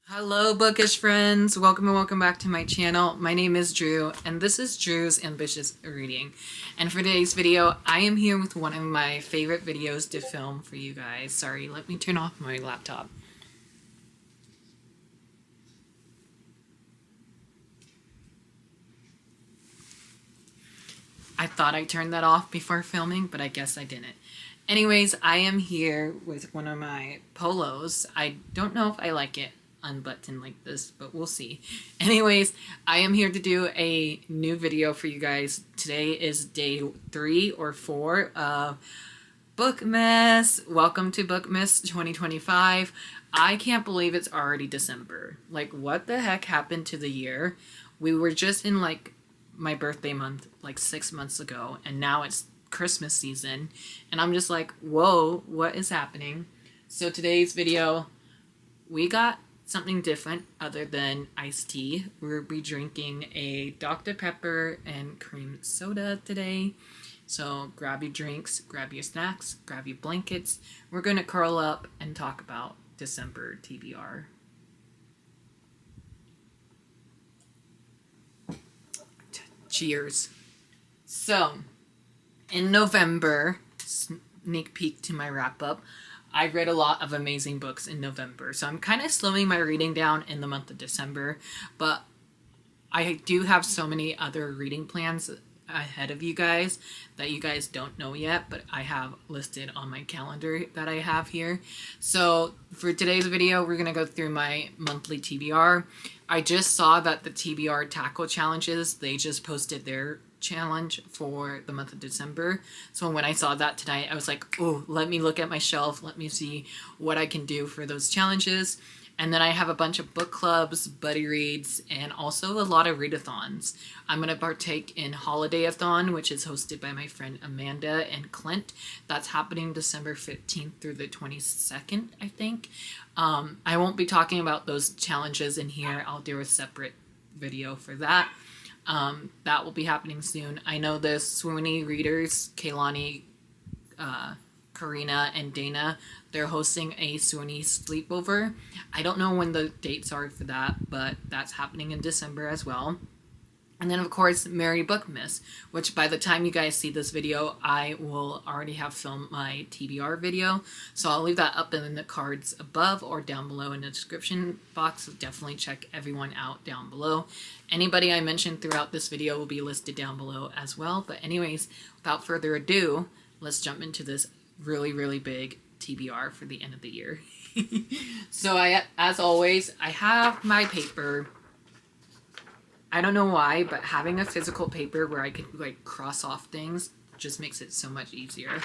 Hello bookish friends, welcome and welcome back to my channel. My name is Drew and this is Drew's Ambitious Reading. And for today's video, I am here with one of my favorite videos to film for you guys. Sorry, let me turn off my laptop. I thought I turned that off before filming, but I guess I didn't. Anyways, I am here with one of my polos. I don't know if I like it unbuttoned like this, but we'll see. Anyways, I am here to do a new video for you guys. Today is day 3 or 4 of Bookmas. Welcome to Bookmas 2025. I can't believe it's already December. Like, what the heck happened to the year? We were just in like my birthday month like 6 months ago, and now it's Christmas season, and I'm just like, whoa, what is happening? So today's video, we got something different other than iced tea. We'll be drinking a Dr. Pepper and cream soda today. So grab your drinks, grab your snacks, grab your blankets. We're gonna curl up and talk about December TBR. Cheers. So, in November, sneak peek to my wrap up, I read a lot of amazing books in November. So I'm kind of slowing my reading down in the month of December, but I do have so many other reading plans ahead of you guys that you guys don't know yet, but I have listed on my calendar that I have here. So for today's video, we're going to go through my monthly TBR. I just saw that the TBR tackle challenges, they just posted their challenge for the month of December. So when I saw that tonight, I was like, oh, let me look at my shelf. Let me see what I can do for those challenges. And then I have a bunch of book clubs, buddy reads, and also a lot of readathons. I'm going to partake in Holidayathon, which is hosted by my friend Amanda and Clint. That's happening December 15th through the 22nd, I think. I won't be talking about those challenges in here. I'll do a separate video for that. That will be happening soon. I know the Swoony readers, Kaylani, Karina, and Dana, they're hosting a Swoony sleepover. I don't know when the dates are for that, but that's happening in December as well. And then, of course, Merry Bookmas, which by the time you guys see this video, I will already have filmed my TBR video. So I'll leave that up in the cards above or down below in the description box. So definitely check everyone out down below. Anybody I mentioned throughout this video will be listed down below as well. But anyways, without further ado, let's jump into this really, really big TBR for the end of the year. So as always, I have my paper. I don't know why, but having a physical paper where I could like cross off things just makes it so much easier.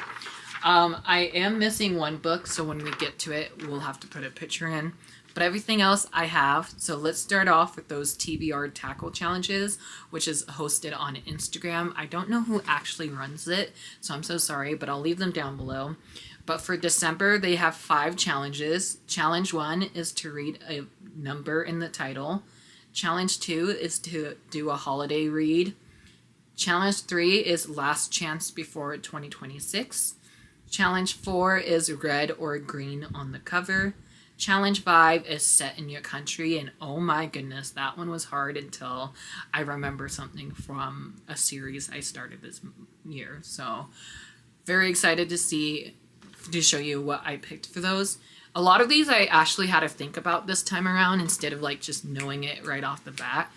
I am missing one book, so when we get to it, we'll have to put a picture in. But everything else I have. So let's start off with those TBR tackle challenges, which is hosted on Instagram. I don't know who actually runs it, so I'm so sorry, but I'll leave them down below. But for December, they have 5 challenges. Challenge 1 is to read a number in the title. Challenge 2 is to do a holiday read. Challenge 3 is last chance before 2026. Challenge 4 is red or green on the cover. Challenge 5 is set in your country, and oh my goodness, that one was hard until I remember something from a series I started this year. So very excited to show you what I picked for those. A lot of these I actually had to think about this time around instead of like just knowing it right off the bat.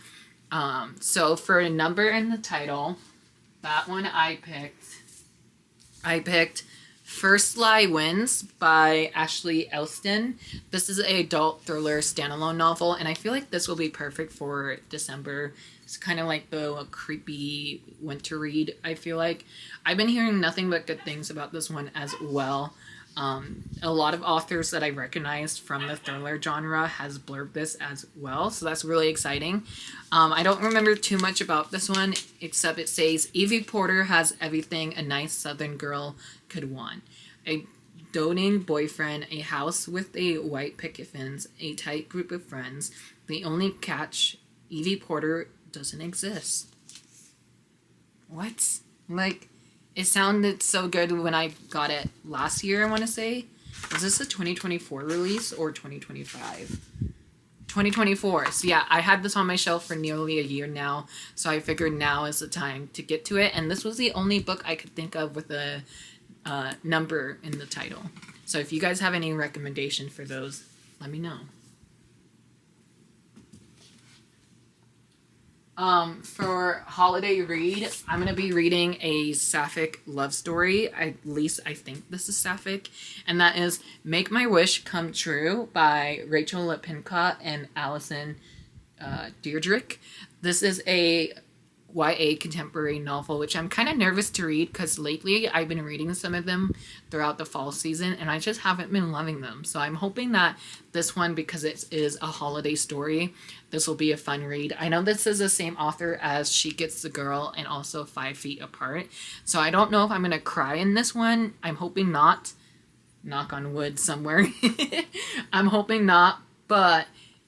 So for a number in the title, that one I picked First Lie Wins by Ashley Elston. This is an adult thriller standalone novel, and I feel like this will be perfect for December. It's kind of like the creepy winter read, I feel like. I've been hearing nothing but good things about this one as well. A lot of authors that I recognized from the thriller genre has blurbed this as well, so that's really exciting. I don't remember too much about this one, except it says, Evie Porter has everything a nice southern girl could want. A doting boyfriend, a house with a white picket fence, a tight group of friends. The only catch, Evie Porter doesn't exist. What? Like, it sounded so good when I got it last year, I want to say. Was this a 2024 release or 2025? 2024. So yeah, I had this on my shelf for nearly a year now. So I figured now is the time to get to it. And this was the only book I could think of with a number in the title. So if you guys have any recommendation for those, let me know. For holiday read, I'm going to be reading a sapphic love story. At least I think this is sapphic. And that is Make My Wish Come True by Rachel Lippincott and Allison Deirdrick. This is a YA contemporary novel, which I'm kind of nervous to read because lately I've been reading some of them throughout the fall season and I just haven't been loving them. So I'm hoping that this one, because it is a holiday story, this will be a fun read. I know this is the same author as She Gets the Girl and also 5 Feet Apart. So I don't know if I'm going to cry in this one. I'm hoping not. Knock on wood somewhere. I'm hoping not, but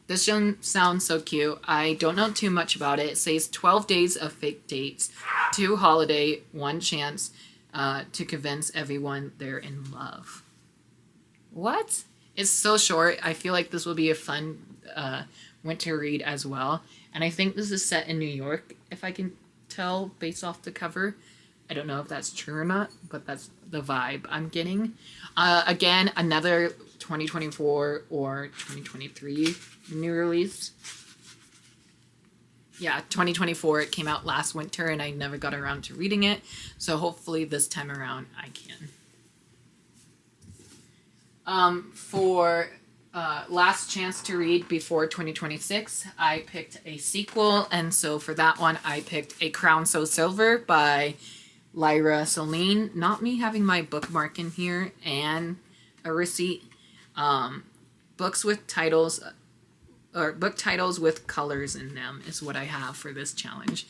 this sounds so cute. I don't know too much about it. It says 12 days of fake dates, 2 holiday, 1 chance to convince everyone they're in love. What? It's so short. I feel like this will be a fun winter read as well. And I think this is set in New York, if I can tell based off the cover. I don't know if that's true or not, but that's the vibe I'm getting. Again, another 2024 or 2023 new release. Yeah, 2024. It came out last winter and I never got around to reading it. So hopefully this time around I can. For last chance to read before 2026, I picked a sequel. And so for that one, I picked A Crown So Silver by Lyra Celine. Not me having my bookmark in here and a receipt. Books with titles, or book titles with colors in them is what I have for this challenge.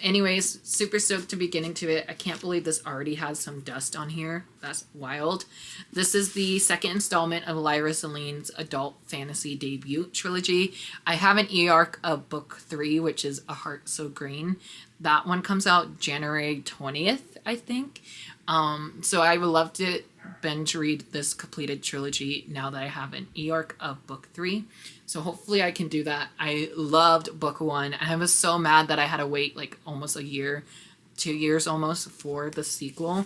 Anyways, super stoked to be getting to it. I can't believe this already has some dust on here. That's wild. This is the second installment of Lyra Celine's adult fantasy debut trilogy. I have an e-arc of book 3, which is A Heart So Green. That one comes out January 20th, I think. So I would love to binge read this completed trilogy now that I have an e-arc of book 3. So hopefully I can do that. I loved book 1. I was so mad that I had to wait like almost a year, 2 years almost for the sequel.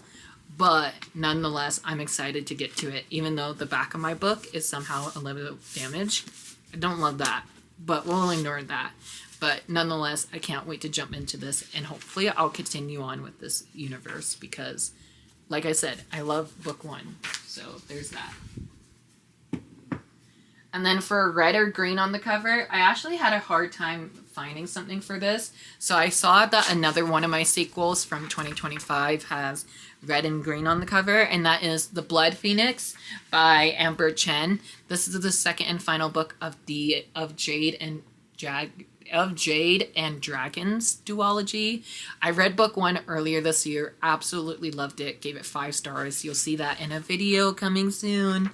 But nonetheless, I'm excited to get to it, even though the back of my book is somehow a little bit damaged. I don't love that, but we'll ignore that. But nonetheless, I can't wait to jump into this, and hopefully I'll continue on with this universe because, like I said, I love book 1. So there's that. And then for red or green on the cover, I actually had a hard time finding something for this. So I saw that another one of my sequels from 2025 has red and green on the cover, and that is The Blood Phoenix by Amber Chen. This is the second and final book of Jade and Dragons duology. I read book 1 earlier this year, absolutely loved it, gave it 5 stars. You'll see that in a video coming soon.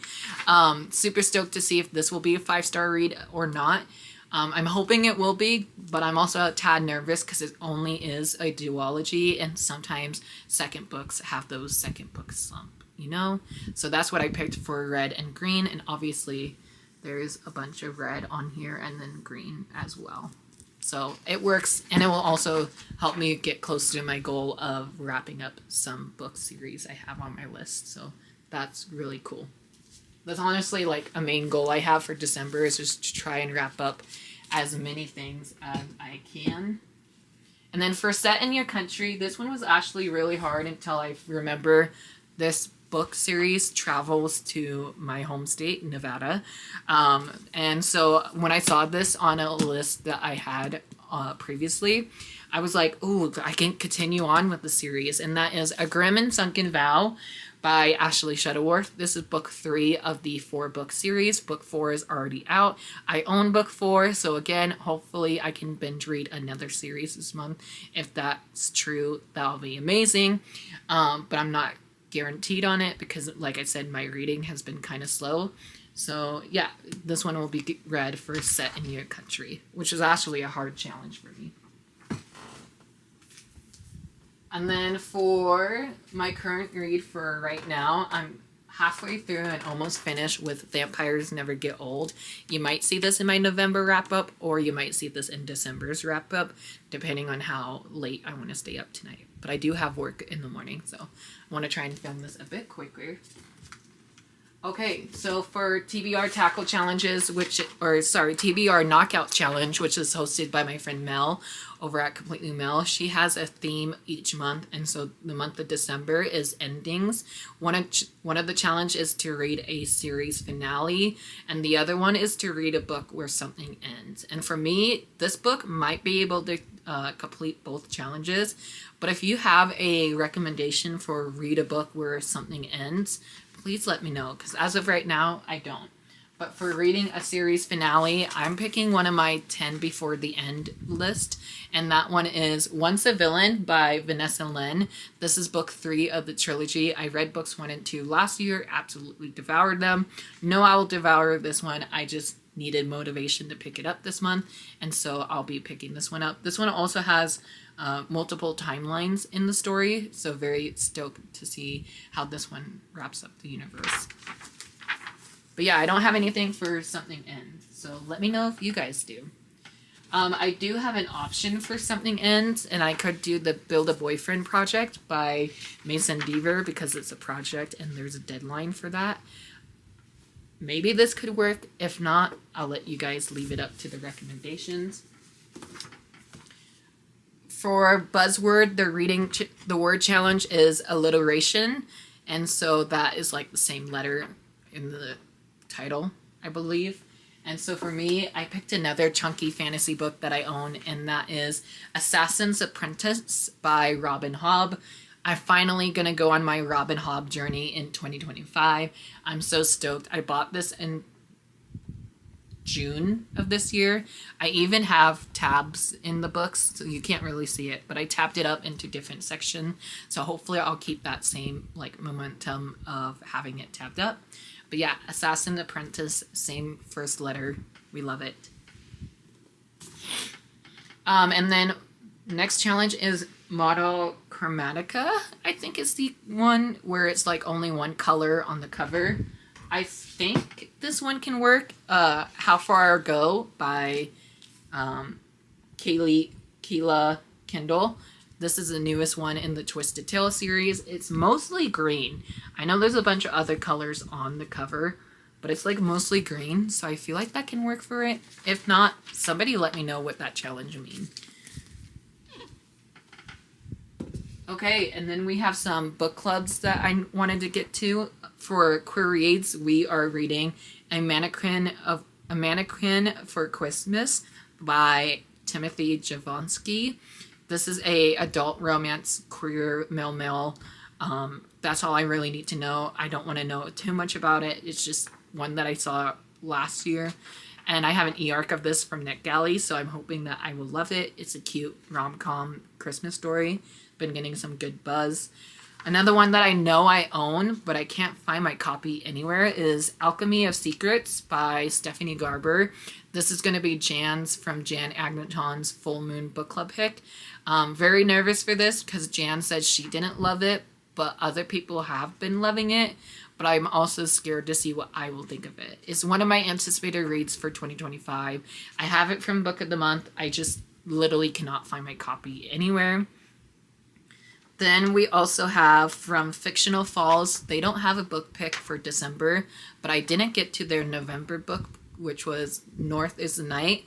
Super stoked to see if this will be a 5-star read or not. I'm hoping it will be, but I'm also a tad nervous because it only is a duology, and sometimes second books have those second book slump, you know? So that's what I picked for red and green, and obviously there's a bunch of red on here and then green as well. So it works, and it will also help me get close to my goal of wrapping up some book series I have on my list. So that's really cool. That's honestly like a main goal I have for December, is just to try and wrap up as many things as I can. And then for Set in Your Country, this one was actually really hard until I remember this book series travels to my home state, Nevada. And so when I saw this on a list that I had previously, I was like, ooh, I can continue on with the series. And that is A Grim and Sunken Vow by Ashley Shuttleworth. This is book 3 of the 4-book series. Book 4 is already out. I own book 4, so again, hopefully I can binge read another series this month. If that's true, that'll be amazing. But I'm not guaranteed on it because, like I said, my reading has been kind of slow. So yeah, this one will be read for Set in Your Country, which is actually a hard challenge for me. And then for my current read for right now, I'm halfway through and almost finished with Vampires Never Get Old. You might see this in my November wrap-up, or you might see this in December's wrap-up, depending on how late I want to stay up tonight. But I do have work in the morning, so I want to try and film this a bit quicker. Okay, so for TBR Tackle Challenges, TBR Knockout Challenge, which is hosted by my friend Mel over at Completely Mel, she has a theme each month, and so the month of December is endings. One of the challenge is to read a series finale, and the other one is to read a book where something ends. And for me, this book might be able to complete both challenges, but if you have a recommendation for read a book where something ends, please let me know, because as of right now, I don't. But for reading a series finale, I'm picking one of my 10 before the end list, and that one is Once a Villain by Vanessa Lynn. This is book 3 of the trilogy. I read books 1 and 2 last year, absolutely devoured them. No, I will devour this one. I just needed motivation to pick it up this month, and so I'll be picking this one up. This one also has multiple timelines in the story, so very stoked to see how this one wraps up the universe. But yeah, I don't have anything for something ends, so let me know if you guys do. I do have an option for something ends, and I could do the Build a Boyfriend project by Mason Deaver because it's a project and there's a deadline for that. Maybe this could work. If not, I'll let you guys leave it up to the recommendations. For Buzzword, the word challenge is alliteration, and so that is like the same letter in the title, I believe. And so for me, I picked another chunky fantasy book that I own, and that is Assassin's Apprentice by Robin Hobb. I'm finally going to go on my Robin Hobb journey in 2025. I'm so stoked. I bought this in June of this year. I even have tabs in the books, so you can't really see it, but I tabbed it up into different sections. So hopefully I'll keep that same like momentum of having it tabbed up. But yeah, Assassin Apprentice, same first letter. We love it. And then next challenge is Model Chromatica, I think is the one where it's like only one color on the cover. I think this one can work. How Far Go by Kayla Kendall. This is the newest one in the Twisted Tale series. It's mostly green. I know there's a bunch of other colors on the cover, but it's like mostly green, so I feel like that can work for it. If not, somebody let me know what that challenge means. Okay, and then we have some book clubs that I wanted to get to. For Queer Reads, we are reading A Mannequin for Christmas by Timothy Javonsky. This is a adult romance, queer, male. That's all I really need to know. I don't want to know too much about it. It's just one that I saw last year. And I have an e-arc of this from NetGalley, so I'm hoping that I will love it. It's a cute rom-com Christmas story. Been getting some good buzz. Another one that I know I own, but I can't find my copy anywhere, is Alchemy of Secrets by Stephanie Garber. This is going to be Jan's from Jan Agneton's Full Moon Book Club pick. Very nervous for this because Jan said she didn't love it, but other people have been loving it. But I'm also scared to see what I will think of it. It's one of my anticipated reads for 2025. I have it from Book of the Month. I just literally cannot find my copy anywhere. Then we also have from Fictional Falls. They don't have a book pick for December, but I didn't get to their November book, which was North is the Night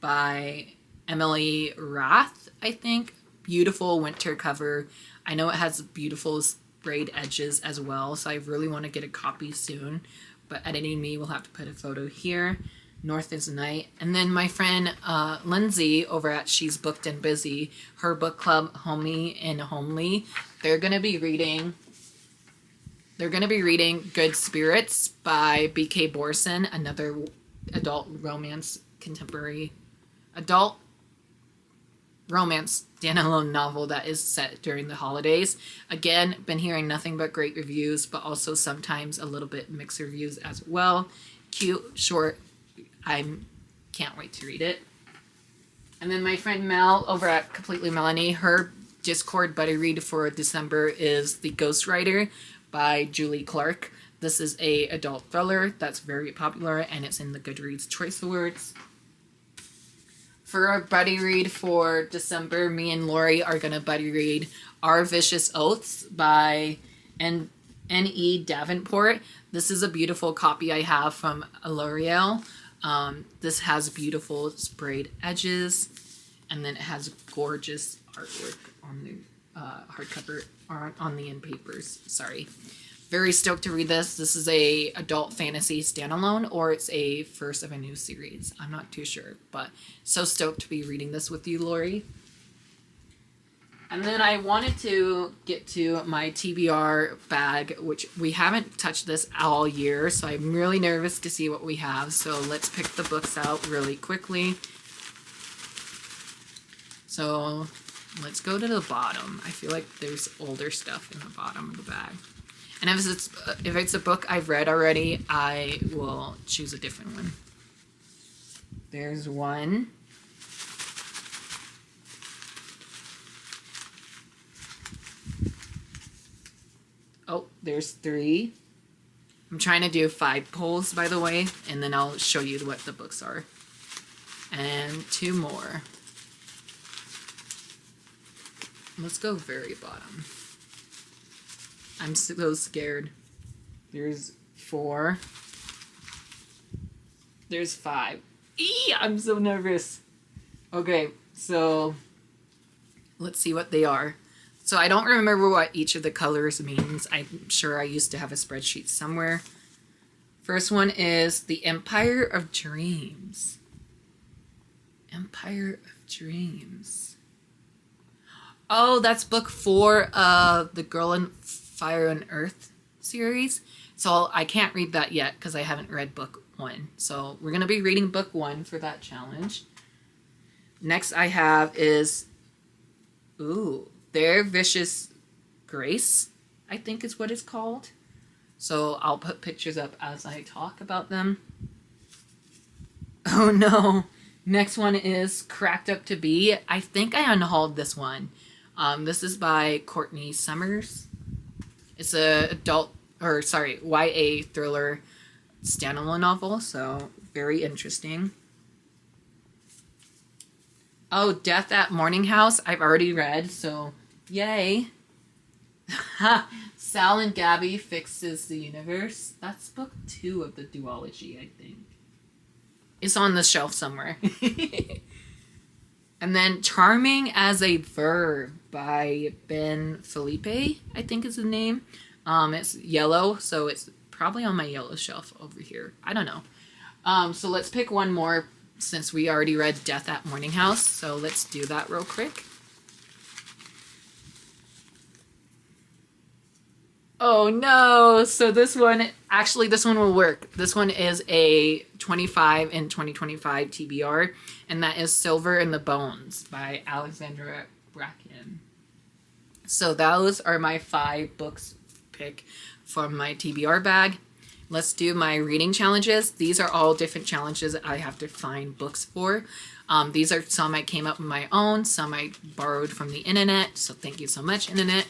by Emily Rath, I think. Beautiful winter cover. I know it has beautiful sprayed edges as well, so I really want to get a copy soon. But Editing Me will have to put a photo here. North is the Night. And then my friend Lynsday over at She's Booked and Busy, her book club Homey and Homely, they're gonna be reading Good Spirits by B.K. Borson, another adult romance standalone novel that is set during the holidays. Again, been hearing nothing but great reviews, but also sometimes a little bit mixed reviews as well. Cute, short. I can't wait to read it. And then my friend Mel over at Completely Melanie, her Discord buddy read for December is The Ghostwriter by Julie Clark. This is a adult thriller that's very popular, and it's in the Goodreads Choice Awards. For our buddy read for December, me and Lori are going to buddy read Our Vicious Oaths by N.E. Davenport. This is a beautiful copy I have from L'Oreal. This has beautiful sprayed edges, and then it has gorgeous artwork on the hardcover, or on the end papers. Sorry. Very stoked to read this. This is a adult fantasy standalone, or it's a first of a new series. I'm not too sure, but so stoked to be reading this with you, Lori. And then I wanted to get to my TBR bag, which we haven't touched this all year, so I'm really nervous to see what we have. So let's pick the books out really quickly. So let's go to the bottom. I feel like there's older stuff in the bottom of the bag. And if it's a book I've read already, I will choose a different one. There's one. Oh, there's 3. I'm trying to do 5 pulls, by the way, and then I'll show you what the books are. And 2 more. Let's go very bottom. I'm so scared. There's 4. There's 5. I'm so nervous. Okay, so let's see what they are. So I don't remember what each of the colors means. I'm sure I used to have a spreadsheet somewhere. First one is The Empire of Dreams. Empire of Dreams. Oh, that's book 4 of the Girl in Fire and Earth series. So I can't read that yet because I haven't read book 1. So we're going to be reading book 1 for that challenge. Next I have is, Their Vicious Grace, I think is what it's called. So I'll put pictures up as I talk about them. Oh no. Next one is Cracked Up to Be. I think I unhauled this one. This is by Courtney Summers. It's a YA thriller standalone novel, so very interesting. Oh, Death at Morning House, I've already read, so yay. Sal and Gabby Fixes the Universe. That's book 2 of the duology, I think. It's on the shelf somewhere. And then Charming as a Verb by Ben Felipe, I think is the name. It's yellow, so it's probably on my yellow shelf over here. I don't know. So let's pick one more since we already read Death at Morning House. So let's do that real quick. Oh no! So this one will work. This one is a 25 in 2025 TBR, and that is Silver in the Bones by Alexandra Bracken. So those are my 5 books pick from my TBR bag. Let's do my reading challenges. These are all different challenges that I have to find books for. These are some I came up with my own, some I borrowed from the internet, so thank you so much, internet.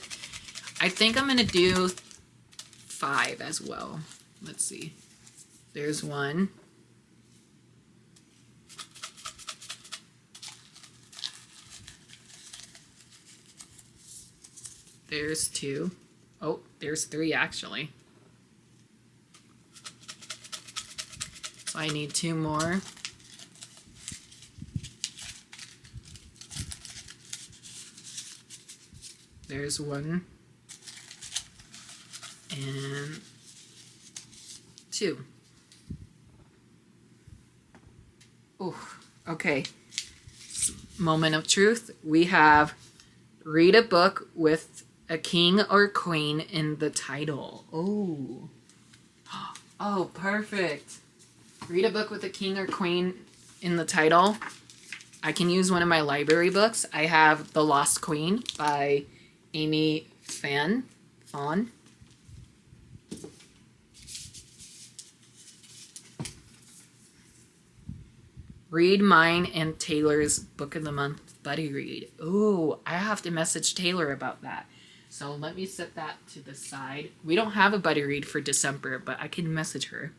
I think I'm going to do 5 as well. Let's see. There's 1. There's 2. Oh, there's 3 actually. So I need 2 more. There's 1. And 2. Oh, okay. Moment of truth. We have read a book with a king or queen in the title. Oh. Oh, perfect. Read a book with a king or queen in the title. I can use one of my library books. I have The Lost Queen by Amy Fawn. Read mine and Taylor's Book of the Month buddy read. Ooh, I have to message Taylor about that. So let me set that to the side. We don't have a buddy read for December, but I can message her.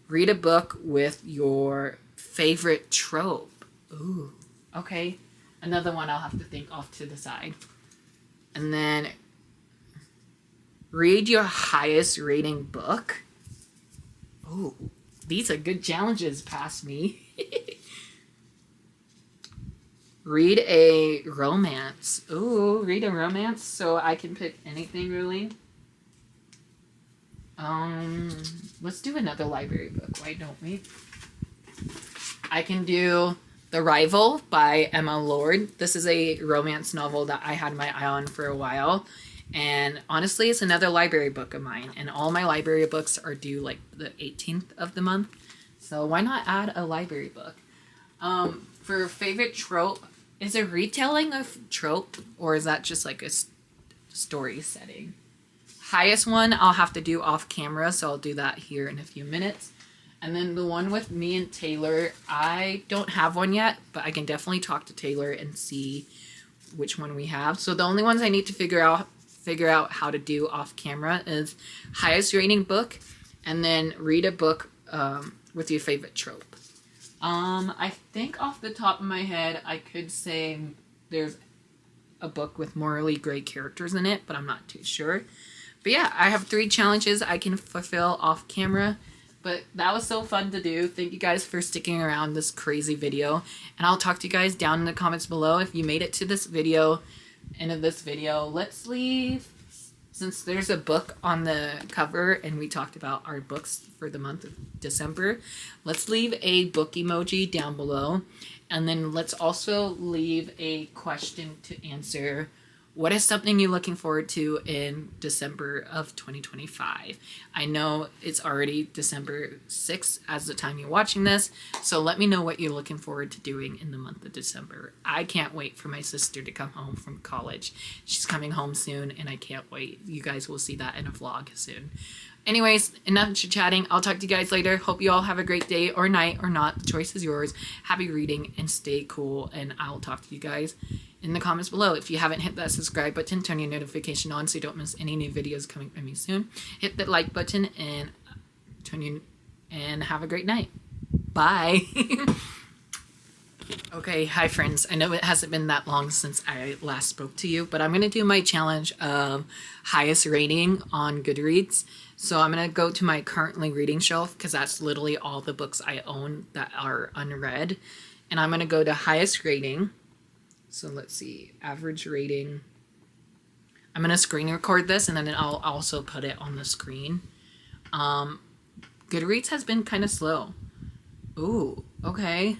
Read a book with your favorite trope. Ooh, okay. Another one I'll have to think off to the side. And then read your highest rating book. Ooh, these are good challenges past me. Read a romance. Ooh, read a romance. So I can pick anything really. Let's do another library book. Why don't we? I can do The Rival by Emma Lord. This is a romance novel that I had my eye on for a while. And honestly, it's another library book of mine. And all my library books are due like the 18th of the month. So why not add a library book? For favorite trope, is it retelling of trope? Or is that just like a story setting? Highest one I'll have to do off camera, so I'll do that here in a few minutes. And then the one with me and Taylor, I don't have one yet, but I can definitely talk to Taylor and see which one we have. So the only ones I need to figure out how to do off camera is highest rating book, and then read a book with your favorite trope. I think off the top of my head, I could say there's a book with morally gray characters in it, but I'm not too sure. But yeah, I have 3 challenges I can fulfill off camera. But that was so fun to do. Thank you guys for sticking around this crazy video. And I'll talk to you guys down in the comments below. If you made it to this video, end of this video, let's leave, since there's a book on the cover and we talked about our books for the month of December, let's leave a book emoji down below. And then let's also leave a question to answer. What is something you're looking forward to in December of 2025? I know it's already December 6th as the time you're watching this, so let me know what you're looking forward to doing in the month of December. I can't wait for my sister to come home from college. She's coming home soon, and I can't wait. You guys will see that in a vlog soon. Anyways, enough chit-chatting. I'll talk to you guys later. Hope you all have a great day or night or not. The choice is yours. Happy reading and stay cool, and I'll talk to you guys in the comments below. If you haven't hit that subscribe button, turn your notification on so you don't miss any new videos coming from me soon. Hit that like button and have a great night. Bye. Okay, hi friends. I know it hasn't been that long since I last spoke to you, but I'm going to do my challenge of highest rating on Goodreads. So I'm going to go to my currently reading shelf because that's literally all the books I own that are unread. And I'm going to go to highest rating. So let's see, average rating. I'm going to screen record this and then I'll also put it on the screen. Goodreads has been kind of slow. Ooh, okay.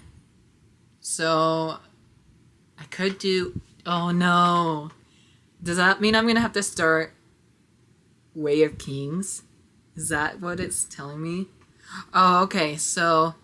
So I could do, oh no. Does that mean I'm going to have to start Way of Kings? Is that what it's telling me? Oh, okay. So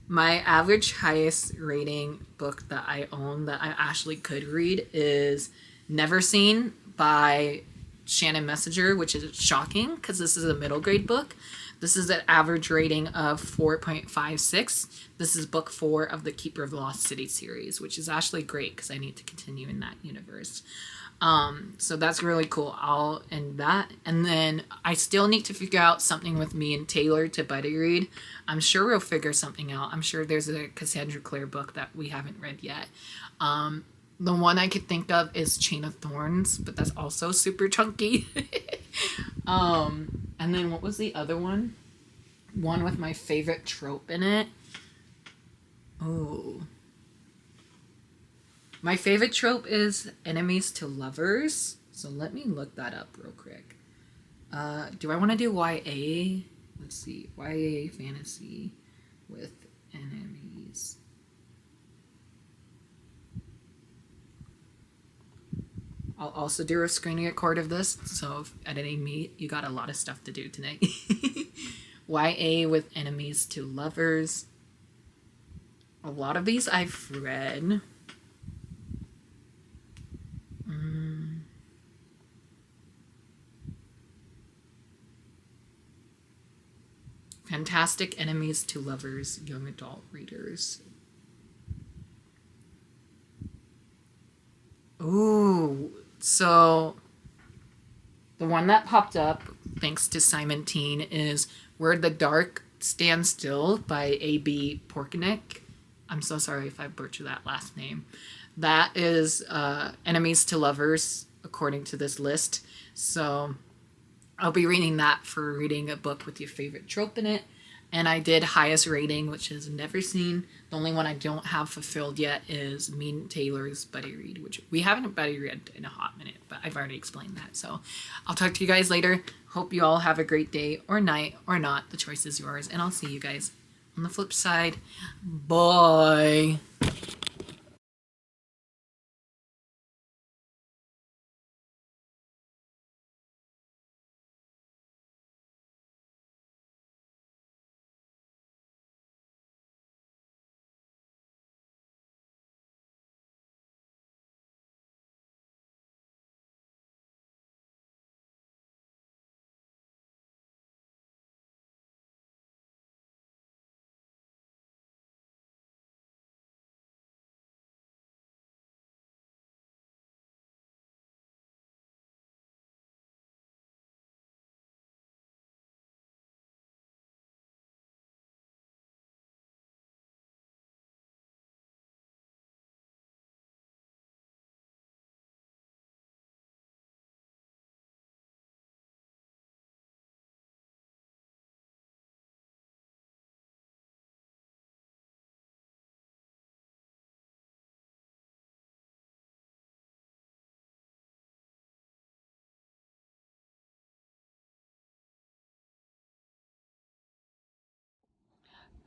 my average highest rating book that I own that I actually could read is Never Seen by Shannon Messenger, which is shocking because this is a middle grade book. This is an average rating of 4.56. This is book 4 of the Keeper of the Lost City series, which is actually great because I need to continue in that universe. So that's really cool. I'll end that. And then I still need to figure out something with me and Taylor to buddy read. I'm sure we'll figure something out. I'm sure there's a Cassandra Clare book that we haven't read yet. The one I could think of is Chain of Thorns, but that's also super chunky. And then what was the other one? One with my favorite trope in it. Oh. My favorite trope is enemies to lovers. So let me look that up real quick. Do I want to do YA? Let's see. YA fantasy with enemies. I'll also do a screen record of this. So if editing me, you got a lot of stuff to do tonight. YA with enemies to lovers. A lot of these I've read. Fantastic enemies to lovers, young adult readers. Ooh, so The one that popped up, thanks to Simon Teen, is Where the Dark Stands Still by A.B. Porknick. I'm so sorry if I butchered that last name. That is Enemies to Lovers, according to this list. So I'll be reading that for reading a book with your favorite trope in it. And I did Highest Rating, which is Never Seen. The only one I don't have fulfilled yet is Mean Taylor's Buddy Read, which we haven't buddy read in a hot minute, but I've already explained that. So I'll talk to you guys later. Hope you all have a great day or night or not. The choice is yours. And I'll see you guys on the flip side. Bye.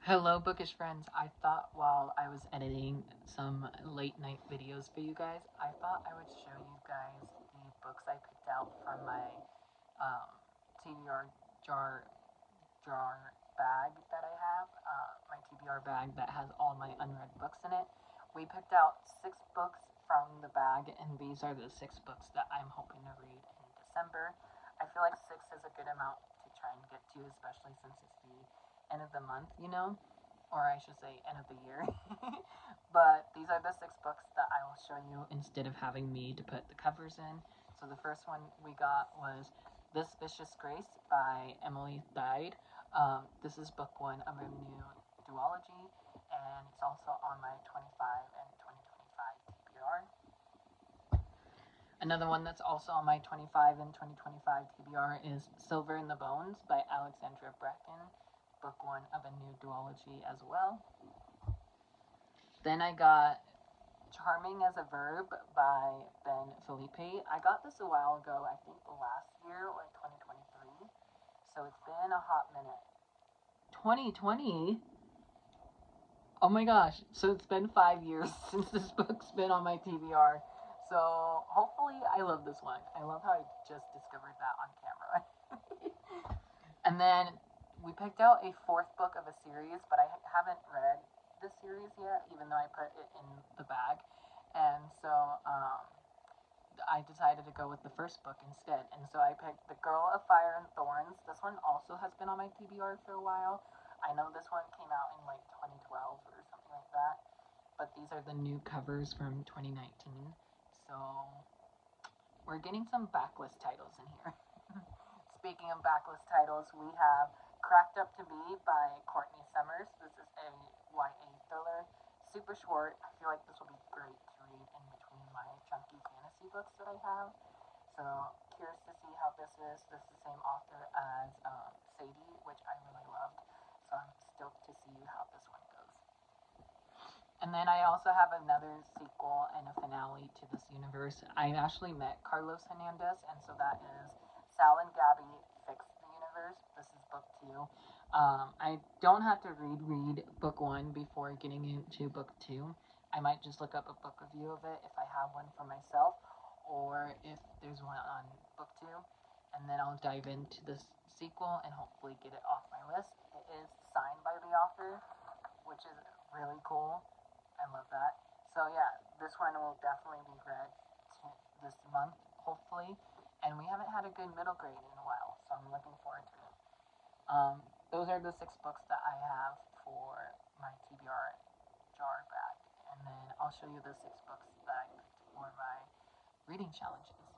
Hello, bookish friends. I thought while I was editing some late night videos for you guys, I thought I would show you guys the books I picked out from my um, TBR jar bag that I have, my TBR bag that has all my unread books in it. We picked out 6 books from the bag, and these are the 6 books that I'm hoping to read in December. I feel like 6 is a good amount to try and get to, especially since it's the end of the month, you know? Or I should say end of the year. But these are the 6 books that I will show you instead of having me to put the covers in. So the first one we got was This Vicious Grace by Emily Tide. This is book 1 of a new duology, and it's also on my 25 and 2025 TBR. Another one that's also on my 25 and 2025 TBR is Silver in the Bones by Alexandra Bracken, book 1 of a new duology as well. Then I got Charming as a Verb by Ben Felipe. I got this a while ago, I think last year or 2023. So it's been a hot minute. 2020? Oh my gosh. So it's been 5 years since this book's been on my TBR. So hopefully I love this one. I love how I just discovered that on camera. And then we picked out a 4th book of a series, but I haven't read the series yet, even though I put it in the bag. And so I decided to go with the first book instead. And so I picked The Girl of Fire and Thorns. This one also has been on my TBR for a while. I know this one came out in like 2012 or something like that. But these are the new covers from 2019. So we're getting some backlist titles in here. Speaking of backlist titles, we have Cracked Up to Be by Courtney Summers. This is a YA thriller. Super short. I feel like this will be great to read in between my chunky fantasy books that I have. So curious to see how this is. This is the same author as Sadie, which I really loved. So I'm stoked to see how this one goes. And then I also have another sequel and a finale to this universe. I actually met Carlos Hernandez, and so that is Sal and Gabby Fix the Universe. This is book 2. I don't have to read book 1 before getting into book 2. I might just look up a book review of it if I have one for myself, or if there's one on book 2. And then I'll dive into this sequel and hopefully get it off my list. It is signed by the author, which is really cool. I love that. So yeah, this one will definitely be read this month, hopefully. And we haven't had a good middle grade in a while, so I'm looking forward to it. Those are the 6 books that I have for my TBR jar bag. And then I'll show you the 6 books that I picked for my reading challenges.